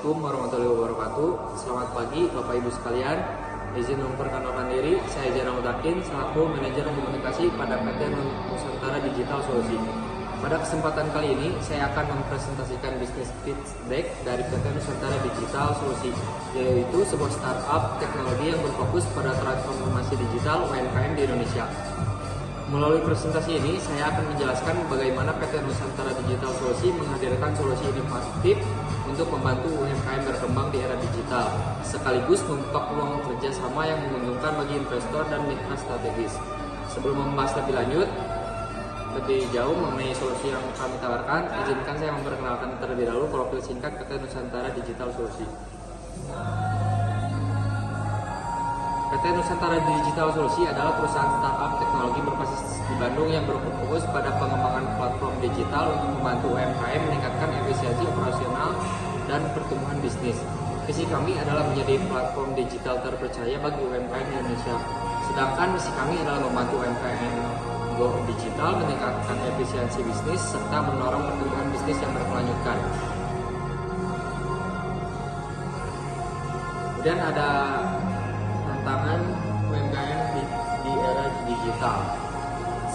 Assalamualaikum warahmatullahi wabarakatuh. Selamat pagi Bapak Ibu sekalian. Izin memperkenalkan diri, saya Jainal Mutakin selaku manajer komunikasi pada PT Nusantara Digital Solusi. Pada kesempatan kali ini, saya akan mempresentasikan bisnis pitch deck dari PT Nusantara Digital Solusi, yaitu sebuah startup teknologi yang berfokus pada transformasi digital UMKM di Indonesia. Melalui presentasi ini, saya akan menjelaskan bagaimana PT Nusantara Digital Solusi menghadirkan solusi inovatif untuk membantu UMKM berkembang di era digital, sekaligus membuka peluang kerjasama yang menguntungkan bagi investor dan mitra strategis. Sebelum membahas lebih jauh mengenai solusi yang kami tawarkan, izinkan saya memperkenalkan terlebih dahulu profil singkat PT Nusantara Digital Solusi. PT Nusantara Digital Solusi adalah perusahaan startup teknologi berbasis di Bandung yang berfokus pada pengembangan platform digital untuk membantu UMKM meningkatkan efisiensi operasional dan pertumbuhan bisnis. Visi kami adalah menjadi platform digital terpercaya bagi UMKM Indonesia. Sedangkan misi kami adalah membantu UMKM go digital, meningkatkan efisiensi bisnis, serta mendorong pertumbuhan bisnis yang berkelanjutan. Kemudian ada tantangan UMKM di era digital.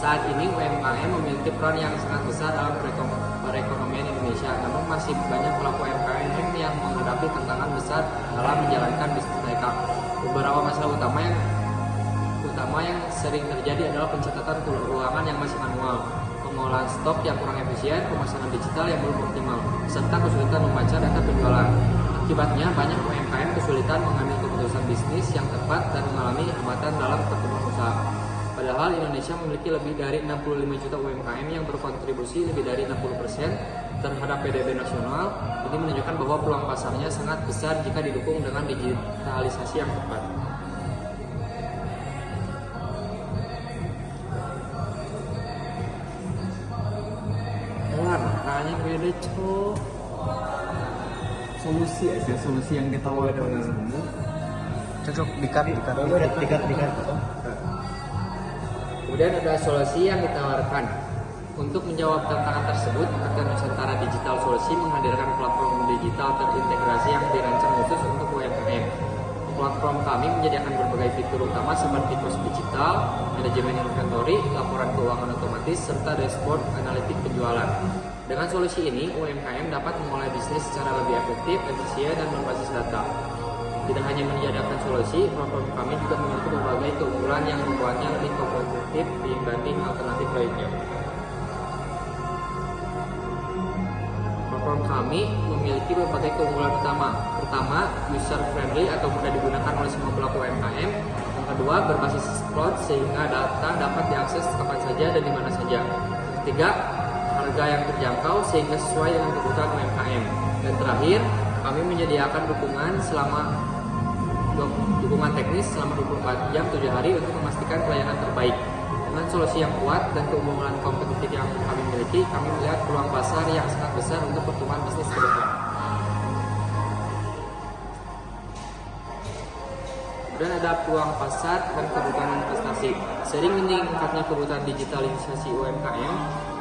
Saat ini UMKM memiliki peran yang sangat besar dalam perekonomian Indonesia, namun masih banyak pelaku UMKM yang menghadapi tantangan besar dalam menjalankan bisnis mereka. Beberapa masalah utama yang sering terjadi adalah pencatatan keuangan yang masih manual, pengolahan stok yang kurang efisien, pemasaran digital yang belum optimal, serta kesulitan membaca data penjualan. Akibatnya, banyak UMKM kesulitan mengambil keputusan bisnis yang tepat dan mengalami hambatan dalam pertumbuhan usaha. Padahal Indonesia memiliki lebih dari 65 juta UMKM yang berkontribusi lebih dari 60% terhadap PDB nasional. Ini menunjukkan bahwa peluang pasarnya sangat besar jika didukung dengan digitalisasi yang tepat. Makanya beda cok. Solusi yang ditawarkan ini cocok dikat. Kemudian ada solusi yang ditawarkan. Untuk menjawab tantangan tersebut, PT Nusantara Digital Solusi menghadirkan platform digital terintegrasi yang dirancang khusus untuk UMKM. Platform kami menyediakan berbagai fitur utama seperti pos digital, manajemen inventory, laporan keuangan otomatis, serta dashboard analitik penjualan. Dengan solusi ini, UMKM dapat memulai bisnis secara lebih efektif, efisien, dan berbasis data. Tidak hanya menyediakan solusi, platform kami juga memiliki berbagai keunggulan yang membuatnya lebih kompetitif dibanding alternatif lainnya. Platform kami memiliki berbagai keunggulan utama. Pertama, user friendly atau mudah digunakan oleh semua pelaku UMKM. Yang kedua, berbasis cloud sehingga data dapat diakses kapan saja dan di mana saja. Yang ketiga, harga yang terjangkau sehingga sesuai dengan kebutuhan UMKM. Dan terakhir, kami menyediakan dukungan teknis selama 24 jam 7 hari untuk memastikan pelayanan terbaik. Dengan solusi yang kuat dan keunggulan kompetitif yang kami miliki, kami melihat peluang pasar yang sangat besar untuk pertumbuhan bisnis ke depan. Dan ada peluang pasar dan kebutuhan investasi. Seiring meningkatnya kebutuhan digitalisasi UMKM,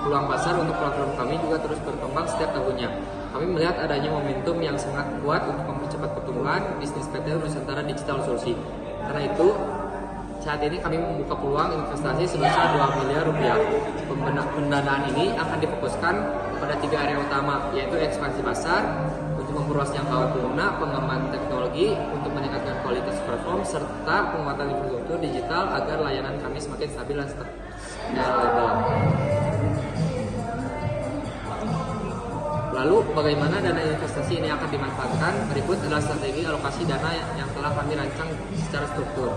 peluang pasar untuk platform kami juga terus berkembang setiap tahunnya. Kami melihat adanya momentum yang sangat kuat untuk mempercepat pertumbuhan bisnis PT Nusantara Digital Solusi. Karena itu, saat ini kami membuka peluang investasi sebesar 2 miliar rupiah. Pendanaan ini akan difokuskan pada 3 area utama, yaitu ekspansi pasar, untuk memperluas jangkauan pengguna, pengembangan teknologi untuk meningkatkan kualitas platform, serta penguatan infrastruktur digital agar layanan kami semakin stabil dan scalable. Lalu, bagaimana dana investasi ini akan dimanfaatkan? Berikut adalah strategi alokasi dana yang telah kami rancang secara struktur.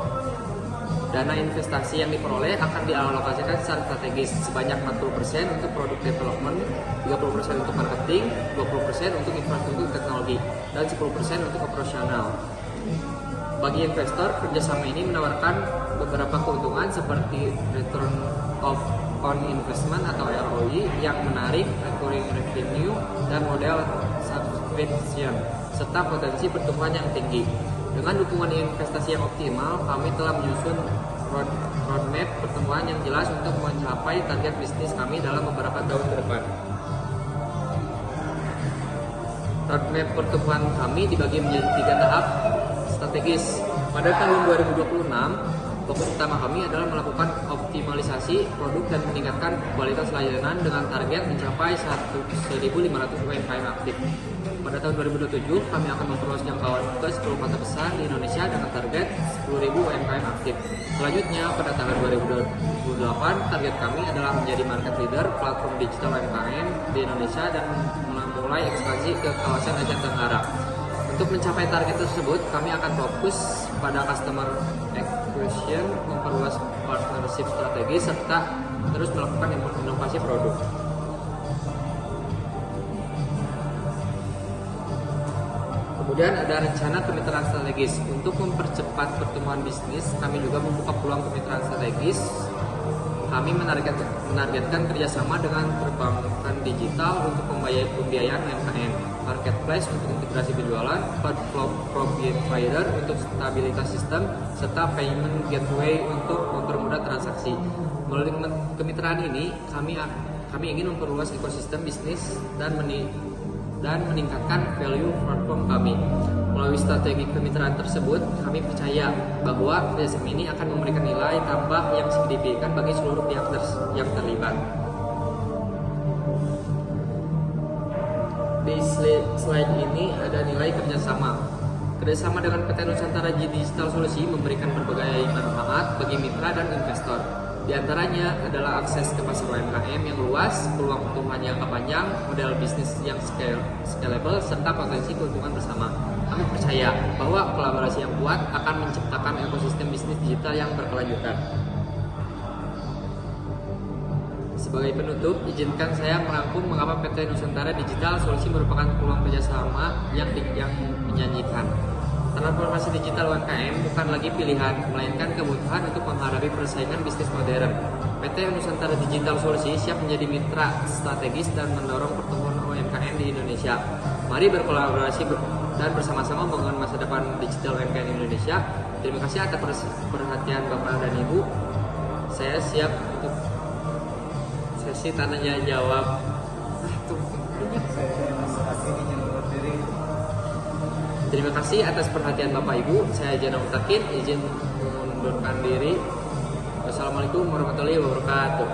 Dana investasi yang diperoleh akan dialokasikan secara strategis sebanyak 40% untuk produk development, 30% untuk marketing, 20% untuk infrastruktur teknologi, dan 10% untuk operasional. Bagi investor, kerjasama ini menawarkan beberapa keuntungan seperti return on investment atau ROI yang menarik, recurring revenue, dan model subscription, serta potensi pertumbuhan yang tinggi. Dengan dukungan investasi yang optimal, kami telah menyusun roadmap pertumbuhan yang jelas untuk mencapai target bisnis kami dalam beberapa tahun ke depan. Roadmap pertumbuhan kami dibagi menjadi 3 tahap strategis. Pada tahun 2026, fokus utama kami adalah melakukan optimalisasi produk dan meningkatkan kualitas layanan dengan target mencapai 1.500 UMKM aktif. Pada tahun 2027, kami akan memperluas jangkauan ke 10 kota besar di Indonesia dengan target 10.000 UMKM aktif. Selanjutnya, pada tahun 2028, target kami adalah menjadi market leader platform digital UMKM di Indonesia dan mulai ekspansi ke kawasan Asia Tenggara. Untuk mencapai target tersebut, kami akan fokus pada customer acquisition, memperluas partnership strategis, serta terus melakukan inovasi produk. Kemudian ada rencana kemitraan strategis. Untuk mempercepat pertumbuhan bisnis, kami juga membuka peluang kemitraan strategis. Kami menargetkan kerjasama dengan perbankan digital untuk pembiayaan UMKM, marketplace untuk integrasi penjualan, platform provider untuk stabilitas sistem, serta payment gateway untuk mempermudah transaksi. Melalui kemitraan ini, kami ingin memperluas ekosistem bisnis dan meningkatkan value platform kami. Melalui strategi kemitraan tersebut, kami percaya bahwa kerjasama ini akan memberikan nilai tambah yang signifikan bagi seluruh pihak yang terlibat. Di slide ini ada nilai kerjasama. Kerjasama dengan PT Nusantara Digital Solusi memberikan berbagai manfaat bagi mitra dan investor. Di antaranya adalah akses ke pasar UMKM yang luas, peluang pertumbuhan jangka panjang, model bisnis yang scalable, serta potensi keuntungan bersama. Kami percaya bahwa kolaborasi yang kuat akan menciptakan ekosistem bisnis digital yang berkelanjutan. Sebagai penutup, izinkan saya merangkum mengapa PT Nusantara Digital Solusi merupakan peluang kerjasama yang menjanjikan. Transformasi digital UMKM bukan lagi pilihan, melainkan kebutuhan untuk menghadapi persaingan bisnis modern. PT Nusantara Digital Solusi siap menjadi mitra strategis dan mendorong pertumbuhan UMKM di Indonesia. Mari berkolaborasi dan bersama-sama membangun masa depan digital UMKM di Indonesia. Terima kasih atas perhatian Bapak dan Ibu. Saya siap untuk sesi tanya jawab. Terima kasih atas perhatian Bapak Ibu. Saya Jana Mutakin, izin mengundurkan diri. Wassalamualaikum warahmatullahi wabarakatuh.